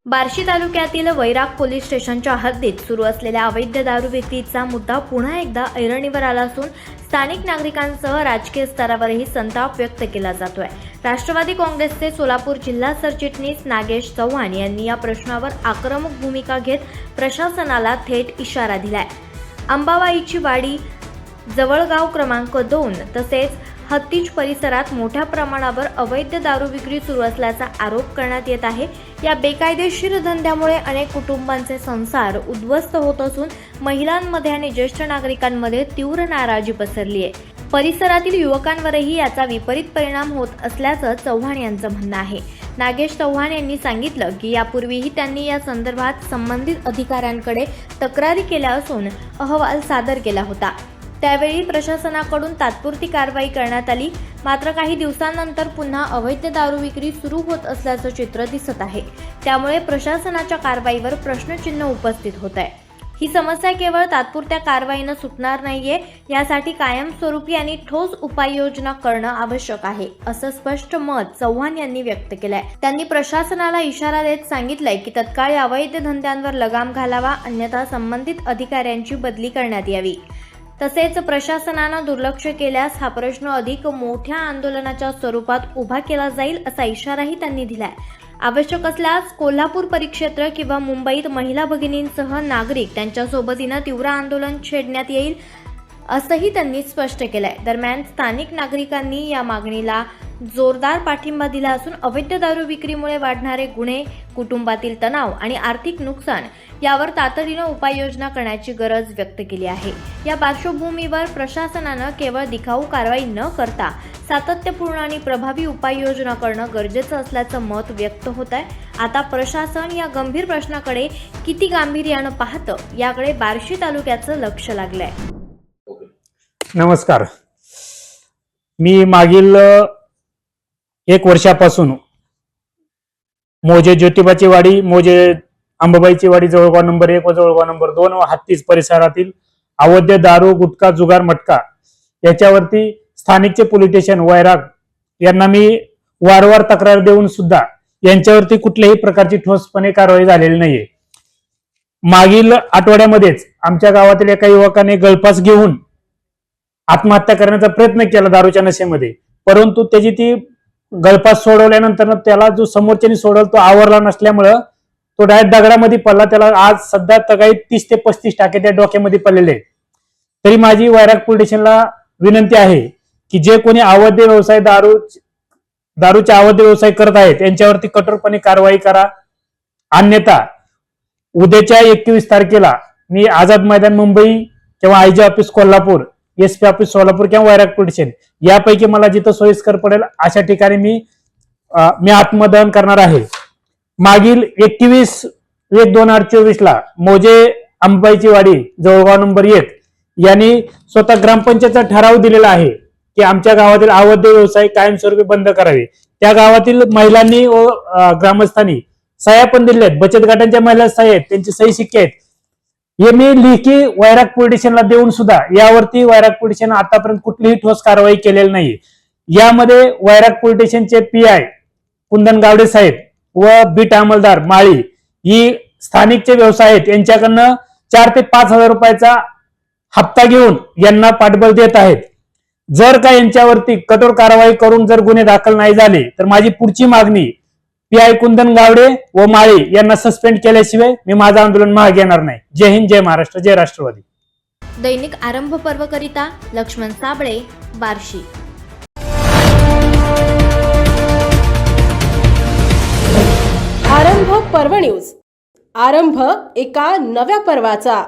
बार्शी तालुक्यातील वैराग पोलीस स्टेशनच्या हद्दीत सुरू असलेल्या अवैध दारू विक्रीचा मुद्दा पुन्हा एकदा ऐरणीवर आला असून स्थानिक नागरिकांसह राजकीय स्तरावरही संताप व्यक्त केला जातोय। राष्ट्रवादी काँग्रेसचे सोलापूर जिल्हा सरचिटणीस नागेश चव्हाण यांनी या प्रश्नावर आक्रमक भूमिका घेत प्रशासनाला थेट इशारा दिलाय। अंबाबाईची वाडी जवळगाव क्रमांक 2 तसेच हत्तीज परिसरात मोठ्या प्रमाणावर अवैध दारू विक्री सुरू असल्याचा आरोप करण्यात येत आहे। या बेकायदेशीर धंद्यामुळे अनेक कुटुंबांचे संसार उद्ध्वस्त होत असून महिलांमध्ये आणि ज्येष्ठ नागरिकांमध्ये तीव्र नाराजी पसरली आहे। परिसरातील युवकांवरही याचा विपरीत परिणाम होत असल्याचं चव्हाण यांचं म्हणणं आहे। नागेश चव्हाण यांनी सांगितलं की यापूर्वीही त्यांनी या संदर्भात संबंधित अधिकाऱ्यांकडे तक्रारी केल्या असून अहवाल सादर केला होता। त्यावेळी प्रशासनाकडून तात्पुरती कारवाई करण्यात आली, मात्र काही दिवसांनंतर पुन्हा अवैध दारू विक्री सुरू होत असल्याचं चित्र दिसत आहे। त्यामुळे प्रशासनाच्या कारवाईवर प्रश्नचिन्ह उपस्थित होत आहे। ही समस्या केवळ तात्पुरत्या कारवाईनं सुटणार नाहीये, यासाठी कायमस्वरूपी आणि ठोस उपाययोजना करणं आवश्यक आहे, असं स्पष्ट मत चव्हाण यांनी व्यक्त केलंय। त्यांनी प्रशासनाला इशारा देत सांगितलंय की तत्काळ या अवैध धंद्यांवर लगाम घालावा, अन्यथा संबंधित अधिकाऱ्यांची बदली करण्यात यावी। तसेच प्रशासनानं दुर्लक्ष केल्यास हा प्रश्न अधिक मोठ्या आंदोलनाच्या स्वरूपात उभा केला जाईल, असा इशाराही त्यांनी दिलाय। आवश्यक असल्यास कोल्हापूर परिक्षेत्र किंवा मुंबईत महिला भगिनींसह नागरिक त्यांच्या सोबतीनं तीव्र आंदोलन छेडण्यात येईल, असंही त्यांनी स्पष्ट केलंय। दरम्यान स्थानिक नागरिकांनी या मागणीला जोरदार पाठिंबा दिला असून अवैध दारू विक्रीमुळे वाढणारे गुन्हे, कुटुंबातील तणाव आणि आर्थिक नुकसान यावर तातडीनं उपाययोजना करण्याची गरज व्यक्त केली आहे। या पार्श्वभूमीवर प्रशासनानं केवळ दिखाऊ कारवाई न करता सातत्यपूर्ण आणि प्रभावी उपाययोजना करणं गरजेचं असल्याचं मत व्यक्त होत आहे। आता प्रशासन या गंभीर प्रश्नाकडे किती गांभीर्यानं पाहतं, याकडे बार्शी तालुक्याचं लक्ष लागलंय। नमस्कार, मी मागील 1 वर्षापासून मोजे ज्योतिबाची वाडी, मोजे अंबाबाईची वाडी जवळगाव नंबर 1 व जवळगाव नंबर 2 व हत्तीज परिसरातील अवैध दारू, गुटखा, जुगार, मटका याच्यावरती स्थानिकचे पोलीस स्टेशन वैराग यांना मी वारंवार तक्रार देऊन सुद्धा यांच्यावरती कुठल्याही प्रकारची ठोसपणे कारवाई झालेली नाहीये। मागील आठवड्यामध्येच आमच्या गावातील एका युवकाने गळफास घेऊन आत्महत्या करण्याचा प्रयत्न केला दारूच्या नशेमध्ये, परंतु त्याची ती गळफास सोडवल्यानंतर त्याला जो समोरच्याने सोडवला तो आवरला नसल्यामुळं तो डायरेक्ट दगडामध्ये पडला। त्याला आज सध्या तगाई 30 ते 35 टाके त्या डोक्यामध्ये पडलेले आहेत। तरी माझी वैराग पोलीस स्टेशनला विनंती आहे की जे कोणी अवैध व्यवसाय दारूचे अवैध व्यवसाय करत आहेत यांच्यावरती कठोरपणे कारवाई करा, अन्यथा उद्याच्या 21 तारखेला मी आझाद मैदान मुंबई किंवा IG office Kolhapur, SP office Solapur किंवा वैराग पोलीस स्टेशन यापैकी मला जिथं सोयीस्कर पडेल अशा ठिकाणी मी आत्मदहन करणार आहे। मागील 21/1/2024 ला मोजे अंबाबाईची वाडी जवळगाव नंबर 1 यांनी स्वतः ग्रामपंचायतचा ठराव दिलेला आहे की आमच्या गावातील अवैध व्यवसाय कायमस्वरूपी बंद करावे। त्या गावातील महिलांनी व ग्रामस्थांनी सह्या पण दिल्या आहेत, बचत गटांच्या महिला सह्या आहेत, त्यांची सही शिक्के आहेत। हे मी लेखी वैराग पोलीस स्टेशनला देऊन सुद्धा यावरती वैराग पोलीस स्टेशन आतापर्यंत कुठलीही ठोस कारवाई केलेली नाही। यामध्ये वैराग पोलीस स्टेशनचे PI कुंदन गावडे साहेब व बीट अंमलदार माळी ही स्थानिकचे व्यवसाय आहेत, यांच्याकडनं 4 ते 5 हजार रुपयाचा हप्ता घेऊन यांना पाठबळ देत आहेत। जर का यांच्यावरती कठोर कारवाई करून जर गुन्हे दाखल नाही झाले तर माझी पुढची मागणी PI कुंदन गावडे व माळी यांना सस्पेंड केल्याशिवाय मी माझं आंदोलन मागे घेणार नाही। जय हिंद, जय महाराष्ट्र, जय राष्ट्रवादी। दैनिक आरंभ पर्वकरिता लक्ष्मण साबळे, बार्शी। आरंभ पर्व न्यूज, आरंभ एका नव्या पर्वाचा।